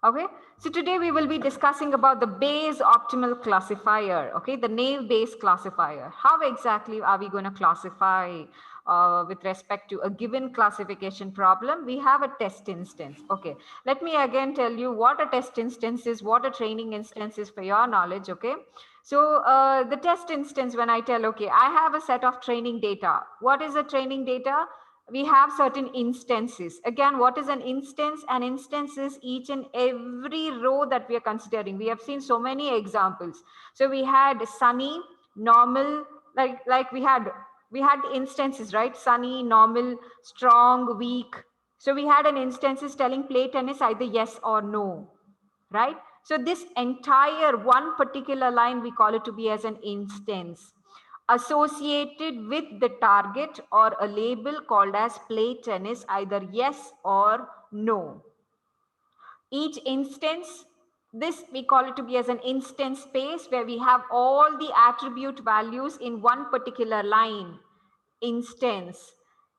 Okay, so today we will be discussing about the Bayes optimal classifier, okay, the naive Bayes classifier. How exactly are we going to classify with respect to a given classification problem? We have a test instance. Okay, let me again tell you what a test instance is, what a training instance is for your knowledge. Okay, so the test instance, when I tell, okay, I have a set of training data. What is a training data? We have certain instances. Again, what is an instance? An instance is each and every row that we are considering. We have seen so many examples. So we had sunny, normal, like we had instances, right? Sunny, normal, strong, weak. So we had an instances telling play tennis either yes or no, right? So this entire one particular line, we call it to be as an instance associated with the target or a label called as play tennis, either yes or no. Each instance, this we call it to be as an instance space where we have all the attribute values in one particular line. Instance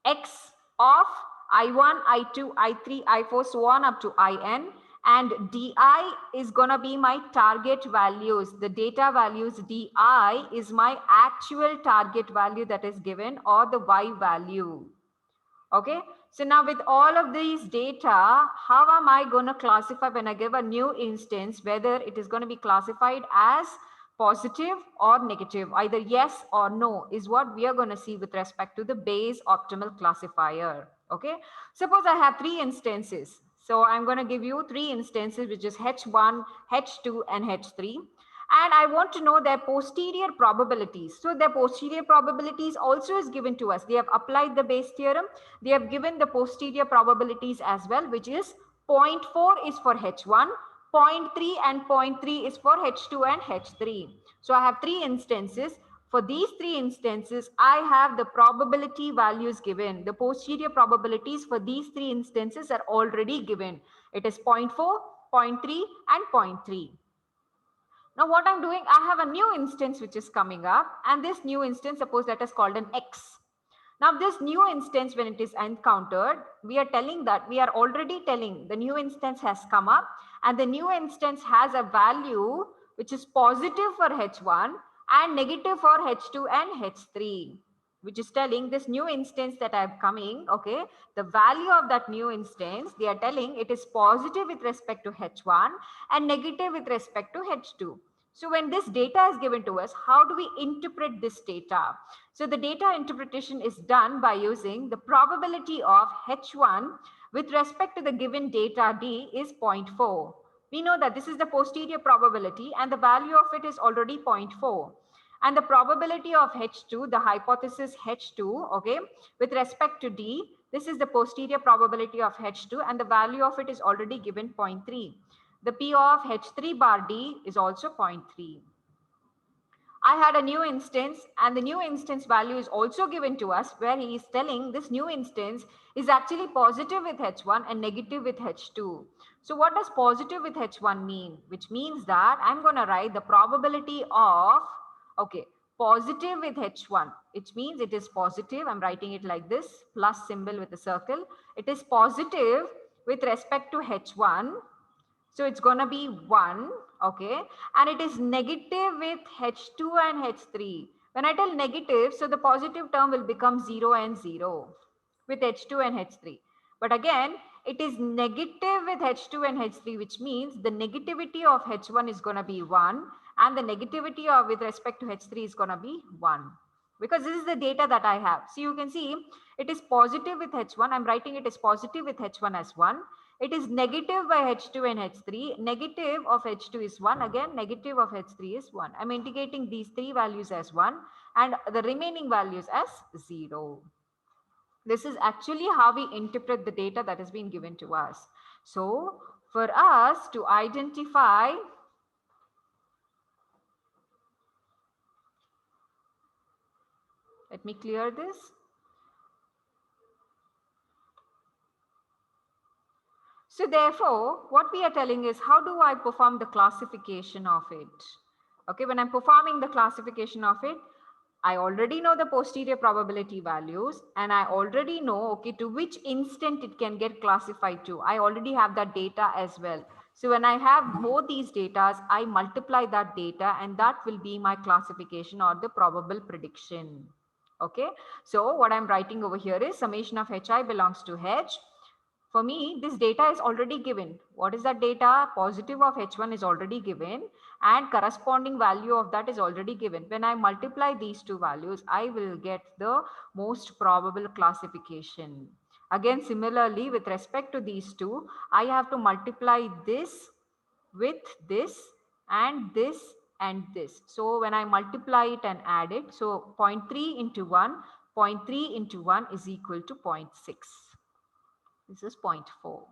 x of I1, I2, I3, I4, so on up to In, and di is going to be my target values. The data values di is my actual target value that is given, or the y value. Okay, so now with all of these data, how am I going to classify when I give a new instance, whether it is going to be classified as positive or negative, either yes or no, is what we are going to see with respect to the Bayes optimal classifier. Okay, suppose I have three instances. So I'm going to give you three instances, which is H1, H2, and H3. And I want to know their posterior probabilities. So their posterior probabilities also is given to us. They have applied the Bayes theorem. They have given the posterior probabilities as well, which is 0.4 is for H1, zero point 0.3 and 0.3 is for H2 and H3. So I have three instances. For these three instances, I have the probability values given. The posterior probabilities for these three instances are already given. It is 0.4, 0.3 and 0.3. Now what I'm doing, I have a new instance which is coming up, and this new instance, suppose let us call it an X. Now this new instance, when it is encountered, we are telling that we are already telling the new instance has come up, and the new instance has a value which is positive for H1 and negative for H2 and H3, which is telling this new instance that I am coming, okay, the value of that new instance, they are telling it is positive with respect to H1 and negative with respect to H2. So when this data is given to us, how do we interpret this data? So the data interpretation is done by using the probability of H1 with respect to the given data D is 0.4. We know that this is the posterior probability and the value of it is already 0.4. And the probability of H2, the hypothesis H2, okay, with respect to D, this is the posterior probability of H2 and the value of it is already given 0.3. The P of H3 bar D is also 0.3. I had a new instance and the new instance value is also given to us, where he is telling this new instance is actually positive with H1 and negative with H2. So what does positive with H1 mean? Which means that I'm going to write the probability of, okay, positive with H1, which means it is positive. I'm writing it like this, plus symbol with a circle. It is positive with respect to H1. So it's going to be 1, okay? And it is negative with H2 and H3. When I tell negative, so the positive term will become 0 and 0 with H2 and H3. But again, it is negative with H2 and H3, which means the negativity of H1 is going to be 1 and the negativity of with respect to H3 is going to be 1. Because this is the data that I have. So you can see it is positive with H1. I'm writing it as positive with H1 as 1. It is negative by H2 and H3. Negative of H2 is 1. Again, negative of H3 is 1. I'm indicating these three values as 1 and the remaining values as 0. This is actually how we interpret the data that has been given to us. So for us to identify, let me clear this. So therefore, what we are telling is, how do I perform the classification of it? Okay, when I'm performing the classification of it, I already know the posterior probability values, and I already know, okay, to which instant it can get classified to. I already have that data as well. So when I have both these data, I multiply that data, and that will be my classification or the probable prediction. Okay. So what I'm writing over here is summation of hi belongs to h. For me, this data is already given. What is that data? Positive of h1 is already given, and corresponding value of that is already given. When I multiply these two values, I will get the most probable classification. Again, similarly, with respect to these two, I have to multiply this with this and this and this. So when I multiply it and add it, so 0.3 into 1, 0.3 into 1 is equal to 0.6. This is 0.4.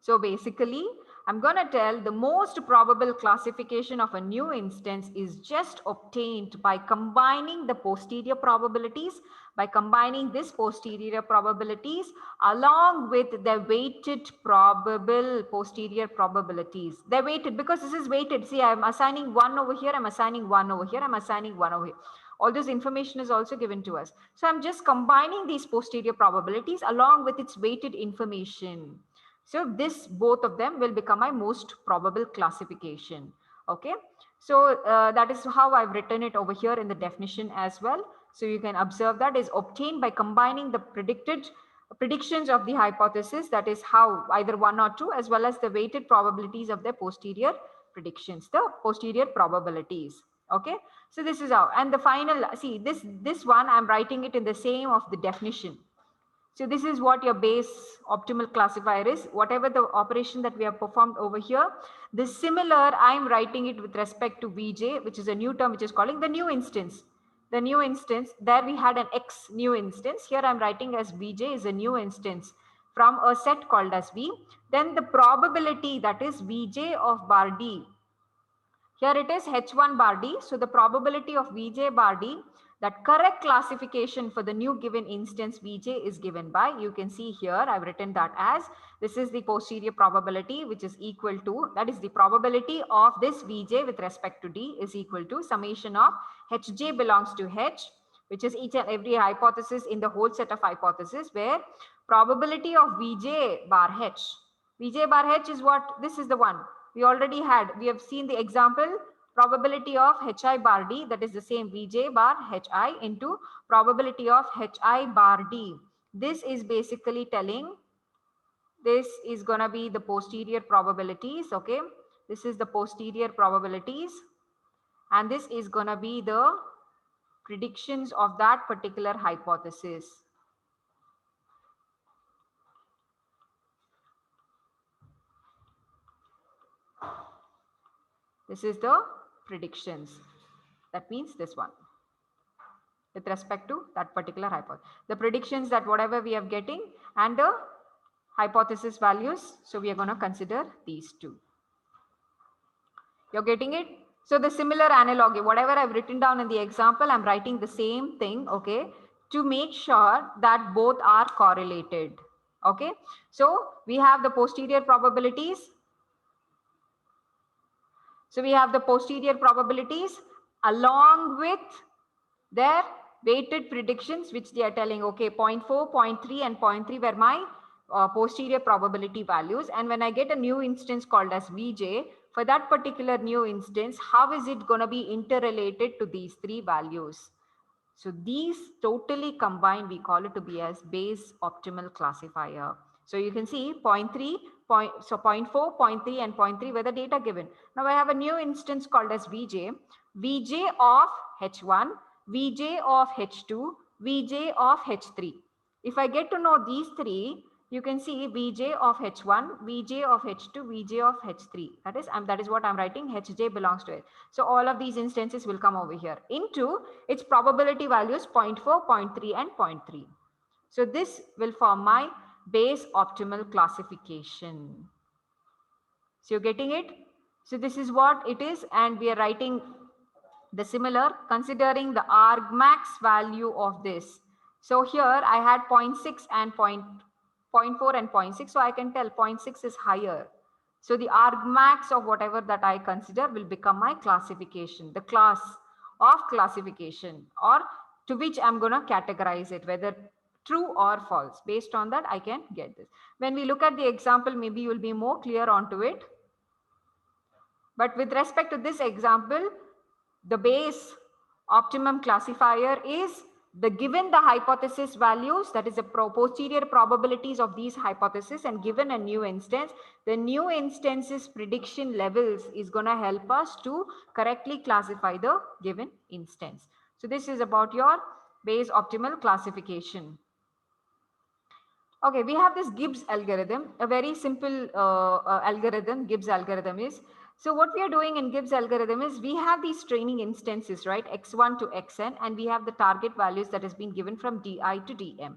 So basically, I'm going to tell the most probable classification of a new instance is just obtained by combining the posterior probabilities, by combining this posterior probabilities along with the weighted probable posterior probabilities. They're weighted because this is weighted. See, I'm assigning 1 over here, I'm assigning 1 over here, I'm assigning 1 over here. All this information is also given to us. So I'm just combining these posterior probabilities along with its weighted information. So this, both of them will become my most probable classification. Okay. So that is how I've written it over here in the definition as well. So you can observe that is obtained by combining the predictions of the hypothesis, that is how either 1 or 2, as well as the weighted probabilities of the posterior predictions, the posterior probabilities. Okay. So this is how, and the final, see this one, I'm writing it in the same of the definition. So this is what your Bayes optimal classifier is. Whatever the operation that we have performed over here, this similar, I'm writing it with respect to Vj, which is a new term which is calling the new instance. The new instance, there we had an X new instance. Here I'm writing as Vj is a new instance from a set called as V. Then the probability, that is Vj of bar D. Here it is H1 bar D. So the probability of Vj bar D, that correct classification for the new given instance Vj is given by, you can see here, I've written that as, this is the posterior probability which is equal to, that is the probability of this Vj with respect to D is equal to summation of Hj belongs to H, which is each and every hypothesis in the whole set of hypotheses, where probability of Vj bar H. Vj bar H is what? This is the one. We already had, we have seen the example, probability of Hi bar D, that is the same Vj bar Hi into probability of Hi bar D. This is basically telling, this is going to be the posterior probabilities, okay? This is the posterior probabilities, and this is going to be the predictions of that particular hypothesis. This is the predictions. That means this one with respect to that particular hypothesis. The predictions that whatever we are getting and the hypothesis values. So we are going to consider these two. You're getting it? So the similar analogy, whatever I've written down in the example, I'm writing the same thing, okay, to make sure that both are correlated. Okay. So we have the posterior probabilities. So we have the posterior probabilities along with their weighted predictions, which they are telling, okay, 0.4, 0.3 and 0.3 were my posterior probability values. And when I get a new instance called as Vj, for that particular new instance, how is it going to be interrelated to these three values? So these totally combined, we call it to be as Bayes optimal classifier. So you can see 0.3, so 0.4, 0.3 and 0.3 were the data given. Now I have a new instance called as Vj, Vj of H1, Vj of H2, Vj of H3. If I get to know these three, you can see Vj of H1, Vj of H2, Vj of H3. That is what I'm writing. Hj belongs to it. So all of these instances will come over here into its probability values 0.4, 0.3 and 0.3. So this will form my Bayes optimal classification. So you're getting it? So this is what it is, and we are writing the similar considering the argmax value of this. So here I had 0.6 and 0.4 and 0.6. So I can tell 0.6 is higher. So the argmax of whatever that I consider will become my classification, the class of classification, or to which I'm going to categorize it, whether true or false. Based on that, I can get this. When we look at the example, maybe you'll be more clear onto it. But with respect to this example, the Bayes optimum classifier is the given the hypothesis values, that is the posterior probabilities of these hypotheses, and given a new instance, the new instance's prediction levels is going to help us to correctly classify the given instance. So this is about your Bayes optimal classification. Okay, we have this Gibbs algorithm, a very simple algorithm. Gibbs algorithm is, so what we are doing in Gibbs algorithm is we have these training instances, right? X1 to Xn, and we have the target values that has been given from Di to Dm.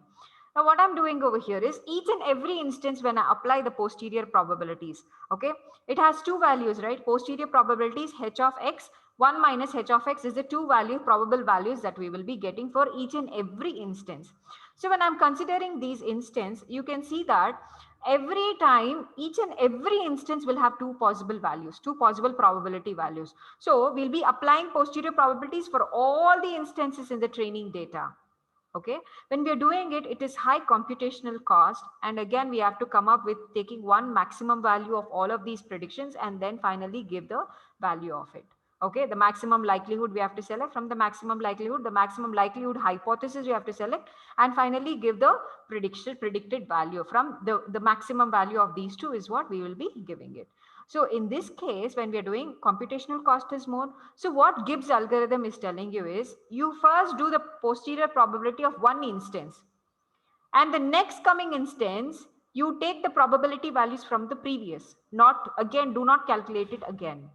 Now what I'm doing over here is each and every instance when I apply the posterior probabilities, okay, it has two values, right? Posterior probabilities h of x, 1 minus h of x is the two probable values that we will be getting for each and every instance. So when I'm considering these instances, you can see that every time each and every instance will have two possible values, two possible probability values. So we'll be applying posterior probabilities for all the instances in the training data. Okay, when we are doing it, it is high computational cost, and again we have to come up with taking one maximum value of all of these predictions and then finally give the value of it. Okay, the maximum likelihood we have to select, from the maximum likelihood hypothesis we have to select, and finally give the predicted value. From the maximum value of these two is what we will be giving it. So in this case, when we are doing computational cost is more. So what Gibbs algorithm is telling you is you first do the posterior probability of one instance, and the next coming instance, you take the probability values from the previous, not again, do not calculate it again.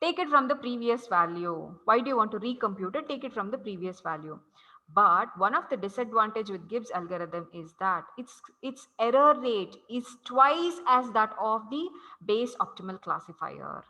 Take it from the previous value. Why do you want to recompute it? Take it from the previous value. But one of the disadvantage with Gibbs algorithm is that its error rate is twice as that of the Bayes optimal classifier.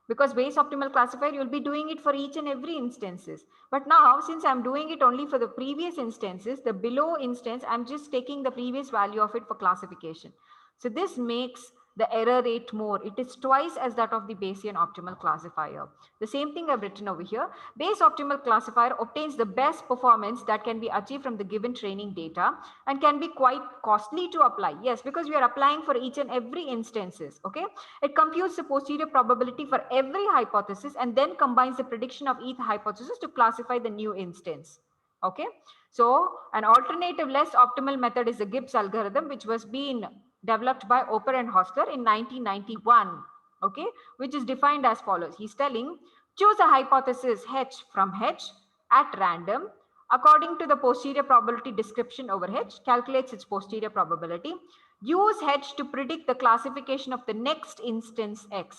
Because Bayes optimal classifier, you'll be doing it for each and every instances. But now, since I'm doing it only for the previous instances, the below instance, I'm just taking the previous value of it for classification. So this makes the error rate more. It is twice as that of the Bayesian optimal classifier. The same thing I've written over here. Bayes optimal classifier obtains the best performance that can be achieved from the given training data and can be quite costly to apply. Yes, because we are applying for each and every instances. Okay, it computes the posterior probability for every hypothesis and then combines the prediction of each hypothesis to classify the new instance. Okay, so an alternative less optimal method is the Gibbs algorithm, which was being developed by Oper and Hostler in 1991, okay, which is defined as follows. He's telling, choose a hypothesis H from H at random according to the posterior probability description over H, calculates its posterior probability. Use H to predict the classification of the next instance X.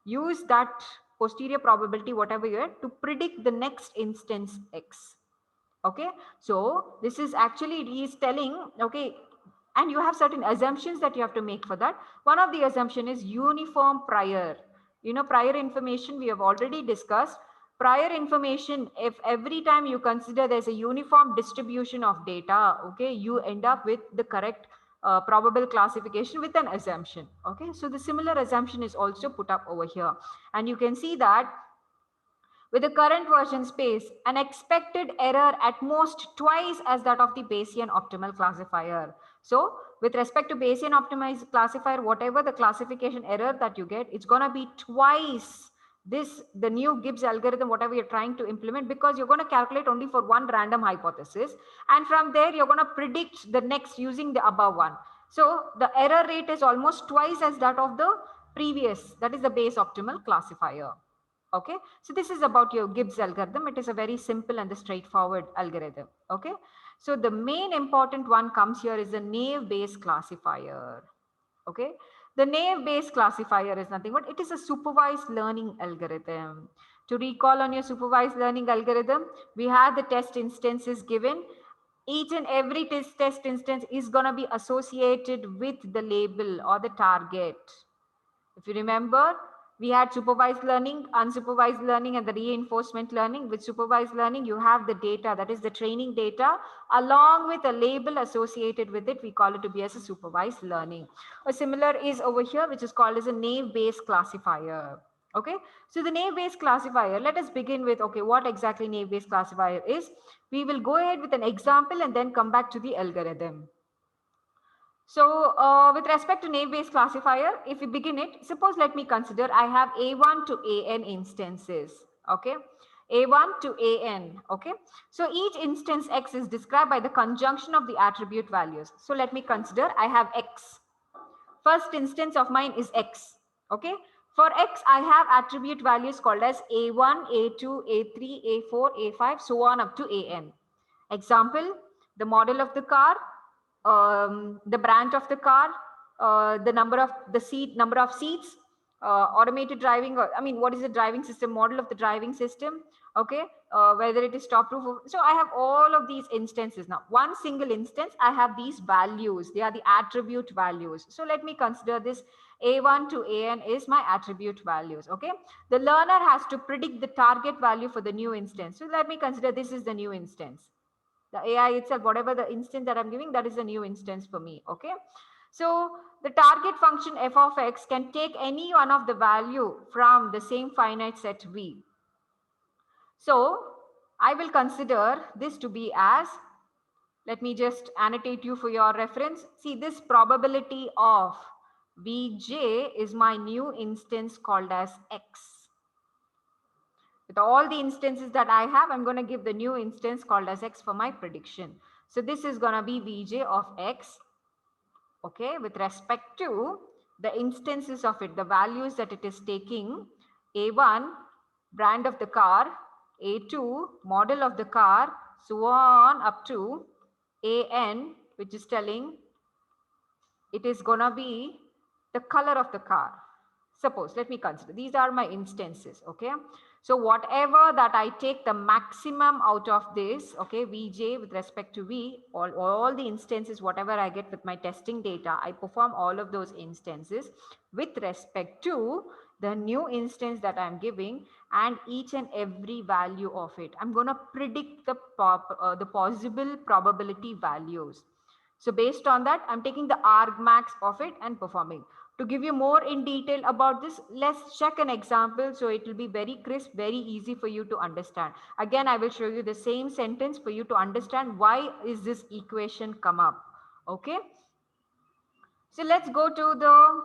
Use that posterior probability, whatever you had, to predict the next instance X. Okay, so this is actually, he is telling, okay, and you have certain assumptions that you have to make for that. One of the assumption is uniform prior. You know, prior information we have already discussed. Prior information, if every time you consider there's a uniform distribution of data, okay, you end up with the correct probable classification with an assumption. Okay, so the similar assumption is also put up over here. And you can see that with the current version space, an expected error at most twice as that of the Bayesian optimal classifier. So with respect to Bayesian optimized classifier, whatever the classification error that you get, it's going to be twice this, the new Gibbs algorithm, whatever you're trying to implement, because you're going to calculate only for one random hypothesis. And from there, you're going to predict the next using the above one. So the error rate is almost twice as that of the previous, that is the Bayes optimal classifier. Okay, so this is about your Gibbs algorithm. It is a very simple and the straightforward algorithm. Okay, so the main important one comes here is the naive Bayes classifier. Okay, the naive Bayes classifier is nothing but it is a supervised learning algorithm. To recall on your supervised learning algorithm, we have the test instances given. Each and every test instance is going to be associated with the label or the target. If you remember, we had supervised learning, unsupervised learning, and the reinforcement learning. With supervised learning, you have the data, that is the training data, along with a label associated with it. We call it to be as a supervised learning. A similar is over here, which is called as a naive Bayes classifier. Okay, so the naive-Bayes classifier, let us begin with, okay, what exactly naive-Bayes classifier is. We will go ahead with an example and then come back to the algorithm. So with respect to naive-Bayes classifier, if we begin it, suppose let me consider I have A1 to AN instances, okay? A1 to AN, okay? So each instance X is described by the conjunction of the attribute values. So let me consider I have X. First instance of mine is X, okay? For X, I have attribute values called as A1, A2, A3, A4, A5, so on up to AN. Example, the model of the car, the brand of the car, the number of seats, automated driving, or I mean, what is the driving system, model of the driving system, okay, whether it is stop proof. So I have all of these instances. Now, one single instance, I have these values. They are the attribute values. So let me consider this A1 to AN is my attribute values, okay. The learner has to predict the target value for the new instance. So let me consider this is the new instance. The AI itself, whatever the instance that I'm giving, that is a new instance for me, okay. So the target function f of x can take any one of the value from the same finite set V. So I will consider this to be as, let me just annotate you for your reference. See, this probability of Vj is my new instance called as x. With all the instances that I have, I'm going to give the new instance called as x for my prediction. So this is going to be Vj of x, okay, with respect to the instances of it, the values that it is taking. A1, brand of the car, A2, model of the car, so on up to AN, which is telling it is going to be the color of the car. Suppose, let me consider, these are my instances, okay. So whatever that I take the maximum out of this, okay, Vj with respect to V, all the instances, whatever I get with my testing data, I perform all of those instances with respect to the new instance that I'm giving and each and every value of it. I'm going to predict the possible probability values. So based on that, I'm taking the argmax of it and performing. To give you more in detail about this, let's check an example. So it will be very crisp, very easy for you to understand. Again, I will show you the same sentence for you to understand why is this equation come up. Okay. So let's go to the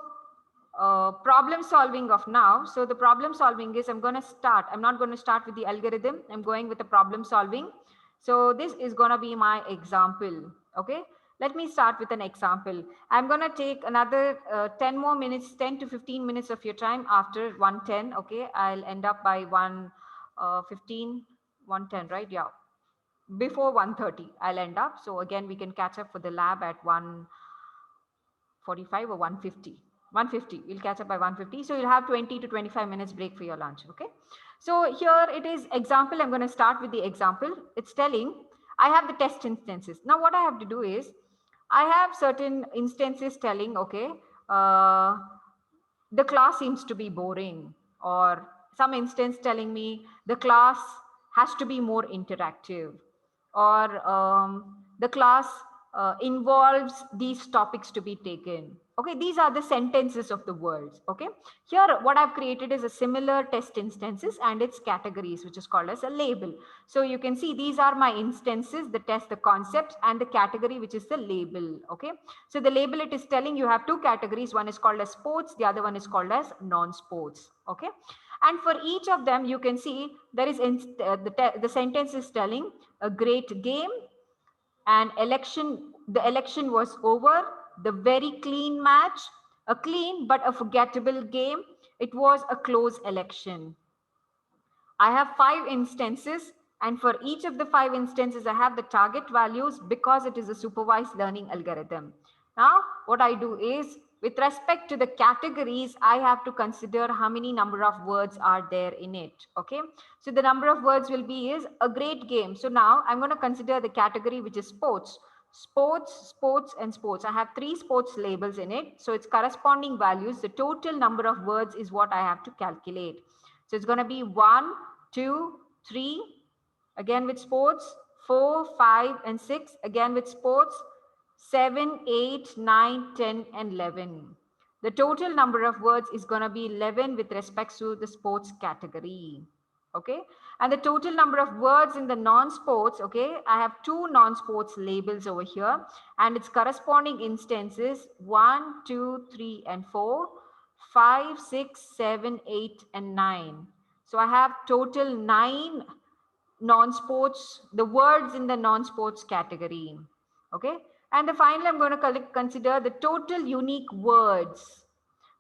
problem solving of now. So the problem solving is I'm not going to start with the algorithm. I'm going with the problem solving. So this is going to be my example. Okay. Let me start with an example. I'm going to take another 10 more minutes, 10 to 15 minutes of your time after 110. Okay. I'll end up by 1:15, 1:10, right? Yeah. Before 1:30, I'll end up. So again, we can catch up for the lab at 1:45 or 1:50. 1:50. We'll catch up by 1:50. So you'll have 20 to 25 minutes break for your lunch. Okay. So here it is example. I'm going to start with the example. It's telling I have the test instances. Now what I have to do is I have certain instances telling, okay, the class seems to be boring, or some instance telling me the class has to be more interactive, or the class involves these topics to be taken. Okay, these are the sentences of the words. Okay, here what I've created is a similar test instances and its categories, which is called as a label. So you can see these are my instances, the test, the concepts, and the category, which is the label. Okay, so the label, it is telling you have two categories. One is called as sports, the other one is called as non-sports. Okay, and for each of them you can see there is the sentence is telling a great game, an election, the election was over, the very clean match, a clean but a forgettable game, it was a close election. I have 5 instances, and for each of the 5 instances I have the target values because it is a supervised learning algorithm. Now what I do is, with respect to the categories, I have to consider how many number of words are there in it. Okay, so the number of words will be is a great game. So now I'm going to consider the category which is sports. Sports, sports, and sports. I have 3 sports labels in it, so its corresponding values, the total number of words is what I have to calculate. So it's going to be 1, 2, 3, again with sports, 4, 5, and 6, again with sports, 7, 8, 9, 10, and 11. The total number of words is going to be 11 with respect to the sports category. Okay. And the total number of words in the non-sports, okay, I have two non-sports labels over here, and its corresponding instances 1, 2, 3, and 4, 5, 6, 7, 8, and 9. So I have total 9 non-sports, the words in the non-sports category. Okay. And the finally, I'm going to consider the total unique words.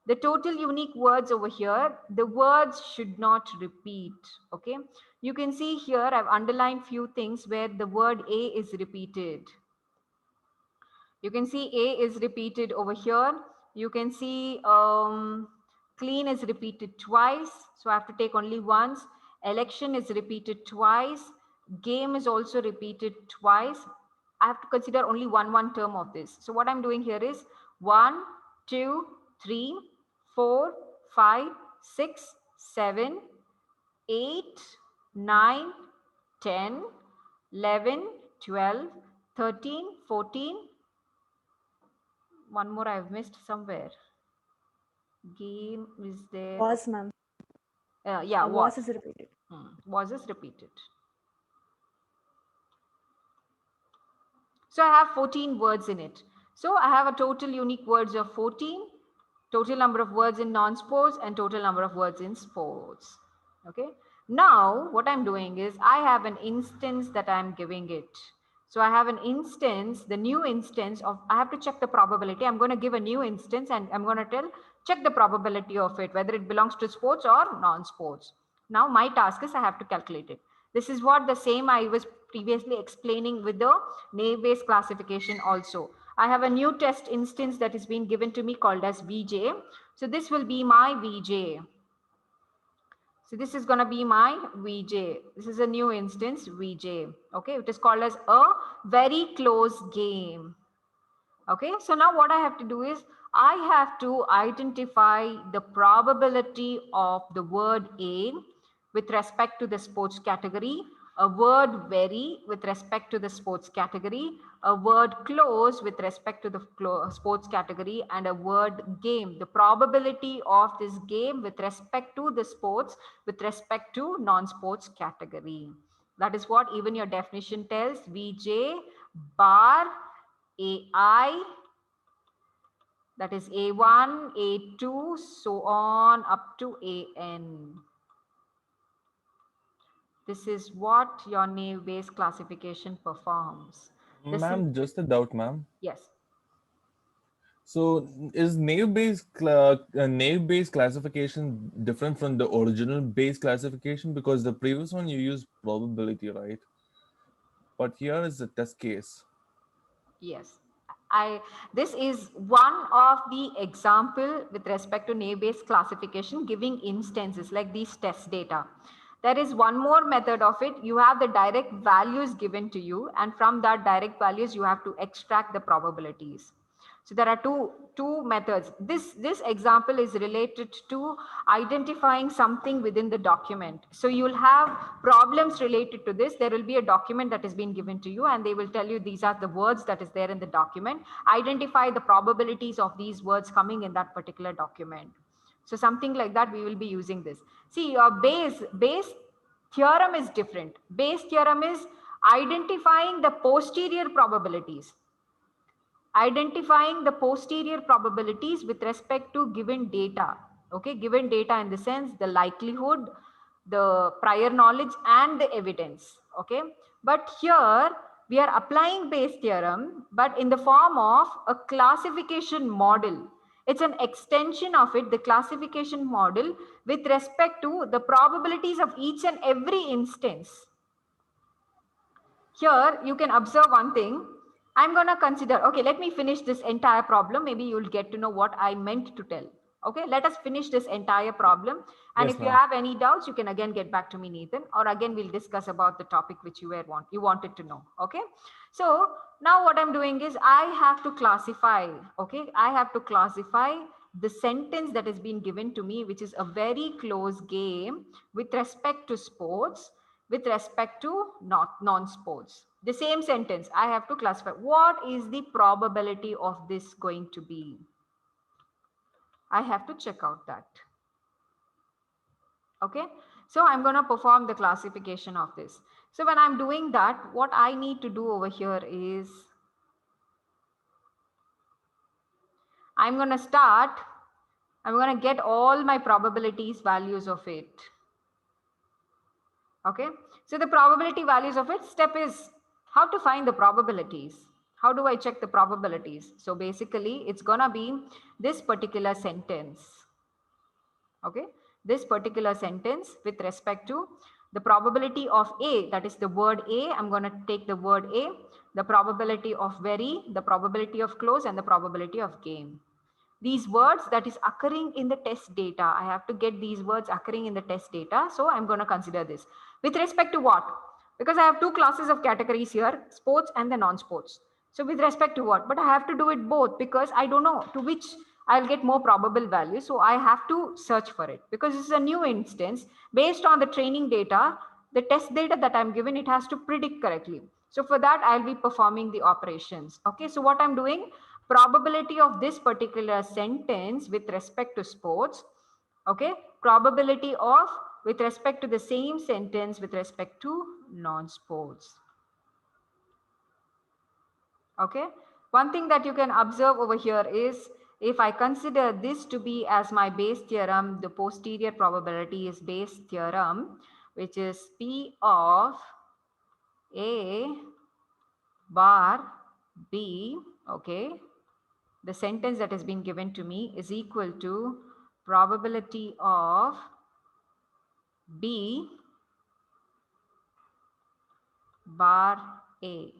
The total unique words over here, the words should not repeat. Okay. You can see here, I've underlined few things where the word A is repeated. You can see A is repeated over here. You can see clean is repeated twice. So I have to take only once. Election is repeated twice. Game is also repeated twice. I have to consider only one term of this. So what I'm doing here is 1, 2, 3, 4, 5, 6, 7, 8, 9, 10, 11, 12, 13, 14. One more I've missed somewhere. Game is there. Was, ma'am. Yeah, was is repeated. Was is repeated. So I have 14 words in it. So I have a total unique words of 14, total number of words in non-sports, and total number of words in sports. Okay. Now what I'm doing is I have an instance that I'm giving it. So I have an instance, the new instance of, I have to check the probability. I'm going to give a new instance and I'm going to check the probability of it, whether it belongs to sports or non-sports. Now my task is I have to calculate it. This is what the same I was previously explaining with the naive-Bayes classification also. I have a new test instance that is being given to me called as VJ. So this will be my VJ. So this is going to be my VJ. This is a new instance, VJ. Okay, it is called as a very close game. Okay, so now what I have to do is I have to identify the probability of the word A with respect to the sports category, a word very with respect to the sports category, a word close with respect to the sports category, and a word game. The probability of this game with respect to the sports with respect to non-sports category. That is what even your definition tells. VJ bar AI, that is A1, A2, so on up to AN. This is what your naive-Bayes classification performs. Ma'am, just a doubt, ma'am. Yes. So is naive-Bayes classification different from the original Bayes classification? Because the previous one you used probability, right? But here is the test case. Yes. This is one of the example with respect to naive-Bayes classification, giving instances like these test data. There is one more method of it. You have the direct values given to you, and from that direct values, you have to extract the probabilities. So there are two methods. This example is related to identifying something within the document. So you will have problems related to this. There will be a document that has been given to you, and they will tell you these are the words that is there in the document. Identify the probabilities of these words coming in that particular document. So something like that, we will be using this. See, Bayes theorem is different. Bayes theorem is identifying the posterior probabilities. Identifying the posterior probabilities with respect to given data. Okay, given data in the sense the likelihood, the prior knowledge, and the evidence. Okay, but here we are applying Bayes theorem, but in the form of a classification model. It's an extension of it, the classification model, with respect to the probabilities of each and every instance. Here you can observe one thing. I'm going to consider, okay, let me finish this entire problem. Maybe you'll get to know what I meant to tell. Okay, let us finish this entire problem. And Yes, if you ma'am. have any doubts, you can again get back to me, Nathan, or again, we'll discuss about the topic which you wanted to know. Okay. So now what I'm doing is I have to classify, okay, I have to classify the sentence that has been given to me, which is a very close game with respect to sports, with respect to non-sports. The same sentence, I have to classify what is the probability of this going to be. I have to check out that. Okay, so I'm going to perform the classification of this. So when I'm doing that, what I need to do over here is I'm going to get all my probabilities values of it. Okay, so the probability values of it, step is how to find the probabilities. How do I check the probabilities? So basically it's gonna be this particular sentence. Okay, this particular sentence with respect to the probability of A, that is the word A, I'm going to take the word A, the probability of very, the probability of close, and the probability of game. These words that is occurring in the test data, I have to get these words occurring in the test data. So I'm going to consider this. With respect to what? Because I have two classes of categories here, sports and the non-sports. So with respect to what? But I have to do it both because I don't know to which I'll get more probable value. So I have to search for it because this is a new instance based on the training data, the test data that I'm given, it has to predict correctly. So for that, I'll be performing the operations. Okay, so what I'm doing, probability of this particular sentence with respect to sports. Okay, probability of with respect to the same sentence with respect to non-sports. Okay, one thing that you can observe over here is if I consider this to be as my base theorem, the posterior probability is base theorem, which is P of A bar B. Okay, the sentence that has been given to me is equal to probability of B bar A.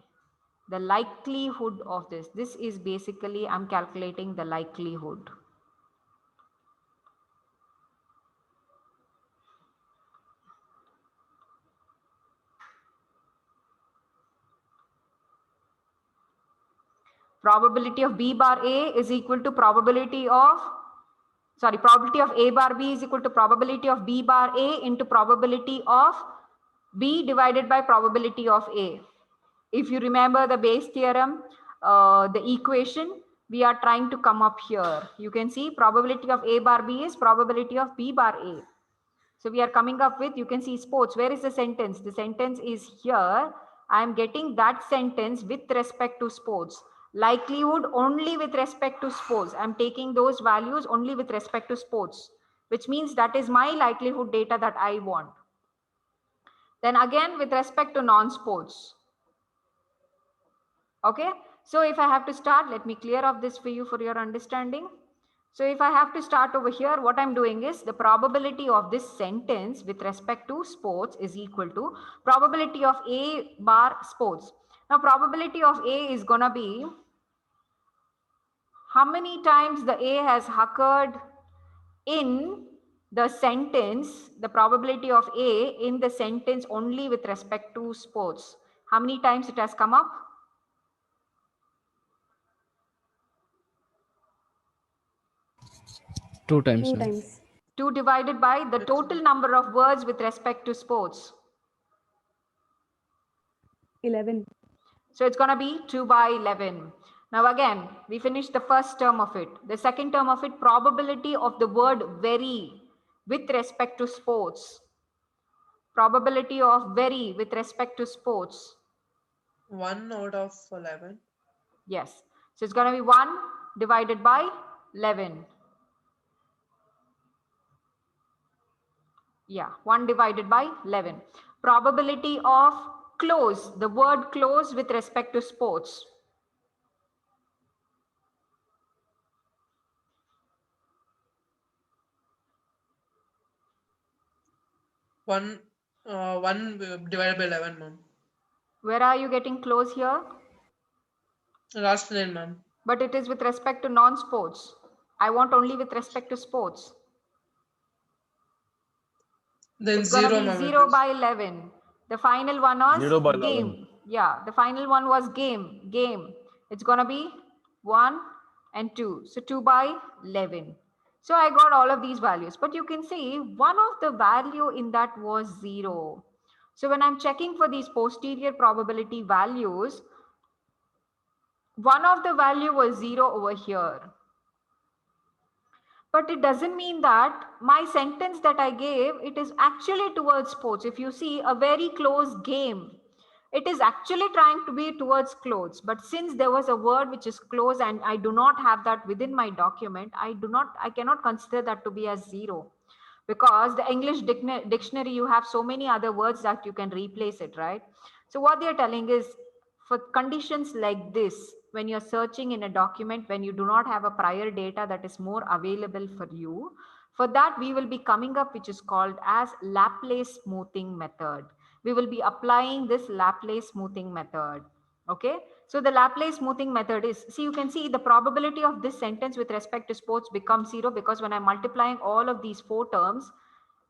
The likelihood of this is basically I'm calculating the likelihood. Probability of B bar A is equal to probability of A bar B is equal to probability of B bar A into probability of B divided by probability of A. If you remember the base theorem, the equation, we are trying to come up here. You can see probability of A bar B is probability of B bar A. So we are coming up with, you can see sports. Where is the sentence? The sentence is here. I am getting that sentence with respect to sports. Likelihood only with respect to sports. I'm taking those values only with respect to sports, which means that is my likelihood data that I want. Then again, with respect to non-sports. Okay, so if I have to start, let me clear up this for you for your understanding. So if I have to start over here, what I'm doing is the probability of this sentence with respect to sports is equal to probability of A bar sports. Now probability of A is gonna be how many times the A has occurred in the sentence, the probability of A in the sentence only with respect to sports. How many times it has come up? 2 times. 2 times. 2 divided by the total number of words with respect to sports. 11. So it's going to be 2 by 11. Now again, we finished the first term of it. The second term of it, probability of the word very with respect to sports. Probability of very with respect to sports. 1 out of 11. Yes. So it's going to be 1 divided by 11. Yeah, 1 divided by 11. Probability of close, the word close with respect to sports. One divided by 11, ma'am. Where are you getting close here? Last line, ma'am. But it is with respect to non-sports. I want only with respect to sports. Then it's 0, gonna be ma'am. 0 by 11. The final one was 0 by game. 11. Yeah, the final one was game. It's gonna be 1 and 2. So 2 by 11. So I got all of these values, but you can see one of the value in that was 0. So when I'm checking for these posterior probability values, one of the value was 0 over here. But it doesn't mean that my sentence that I gave, it is actually towards sports. If you see a very close game, it is actually trying to be towards clothes. But since there was a word which is close and I do not have that within my document, I cannot consider that to be as zero. Because the English dictionary, you have so many other words that you can replace it, right? So what they're telling is, for conditions like this, when you're searching in a document, when you do not have a prior data that is more available for you, for that we will be coming up which is called as Laplace smoothing method. We will be applying this Laplace smoothing method. Okay, so the Laplace smoothing method is, see, you can see the probability of this sentence with respect to sports becomes zero, because when I'm multiplying all of these four terms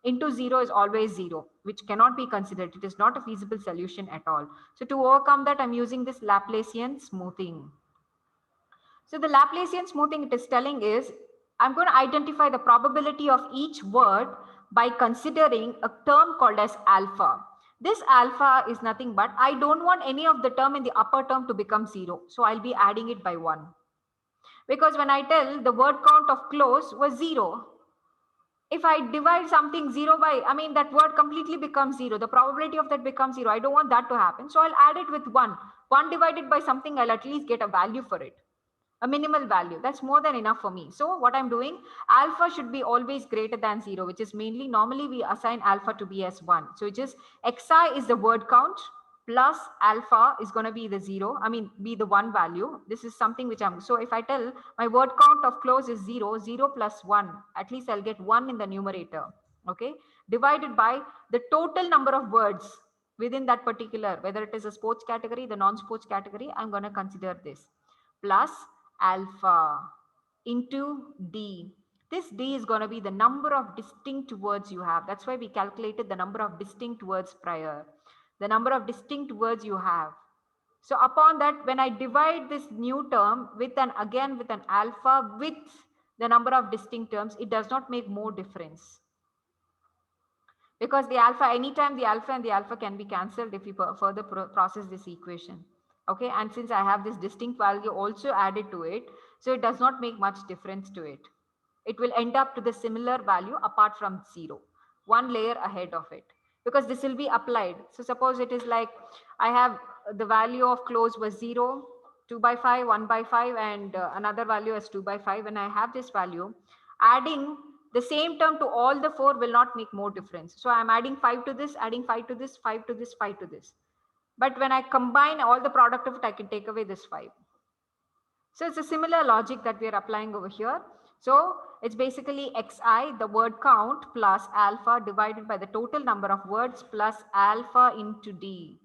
into zero is always zero, which cannot be considered. It is not a feasible solution at all. So to overcome that, I'm using this Laplacian smoothing. So the Laplacian smoothing it is telling is, I'm going to identify the probability of each word by considering a term called as alpha. This alpha is nothing but, I don't want any of the term in the upper term to become zero. So I'll be adding it by 1. Because when I tell the word count of close was 0, if I divide something 0 by, I mean, that word completely becomes 0. The probability of that becomes 0. I don't want that to happen. So I'll add it with 1. 1 divided by something, I'll at least get a value for it. A minimal value. That's more than enough for me. So what I'm doing, alpha should be always greater than 0, which is mainly, normally we assign alpha to be as 1. So it is xi is the word count plus alpha is going to be the 0. I mean, be the 1 value. This is something which I'm, so if I tell my word count of close is 0, 0 plus 1, at least I'll get 1 in the numerator. Okay. Divided by the total number of words within that particular, whether it is a sports category, the non-sports category, I'm going to consider this plus alpha into D. This D is going to be the number of distinct words you have. That's why we calculated the number of distinct words prior. The number of distinct words you have. So upon that, when I divide this new term with an alpha with the number of distinct terms, it does not make more difference. Because the alpha, anytime the alpha and the alpha can be cancelled if you further process this equation. Okay, and since I have this distinct value also added to it, so it does not make much difference to it. It will end up to the similar value apart from 0, 1 layer ahead of it, because this will be applied. So suppose it is like, I have the value of close was 0, 2 by 5, 1 by 5, and another value as 2 by 5. When I have this value, adding the same term to all the 4 will not make more difference. So I'm adding 5 to this, adding 5 to this, 5 to this, 5 to this. But when I combine all the product of it, I can take away this 5. So it's a similar logic that we are applying over here. So it's basically xi, the word count, plus alpha divided by the total number of words plus alpha into D.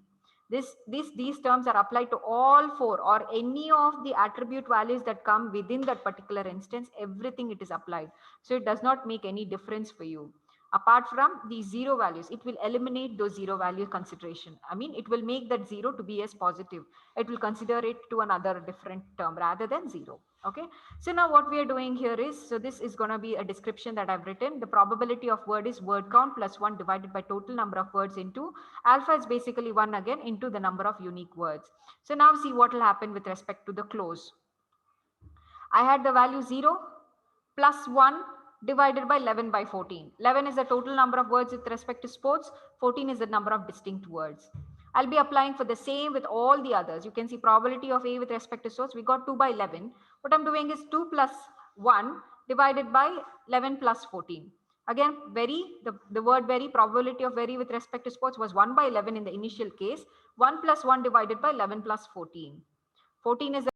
These terms are applied to all 4 or any of the attribute values that come within that particular instance. Everything it is applied. So it does not make any difference for you. Apart from these 0 values, it will eliminate those 0 value consideration. I mean, it will make that 0 to be as positive. It will consider it to another different term rather than 0. Okay. So now what we are doing here is, so this is going to be a description that I've written. The probability of word is word count plus 1 divided by total number of words into alpha is basically 1 again into the number of unique words. So now see what will happen with respect to the close. I had the value 0 plus 1 divided by 11 by 14. 11 is the total number of words with respect to sports. 14 is the number of distinct words. I'll be applying for the same with all the others. You can see probability of A with respect to source. We got 2 by 11. What I'm doing is 2 plus 1 divided by 11 plus 14. Again, the word very, probability of very with respect to sports was 1 by 11 in the initial case. 1 plus 1 divided by 11 plus 14. 14 is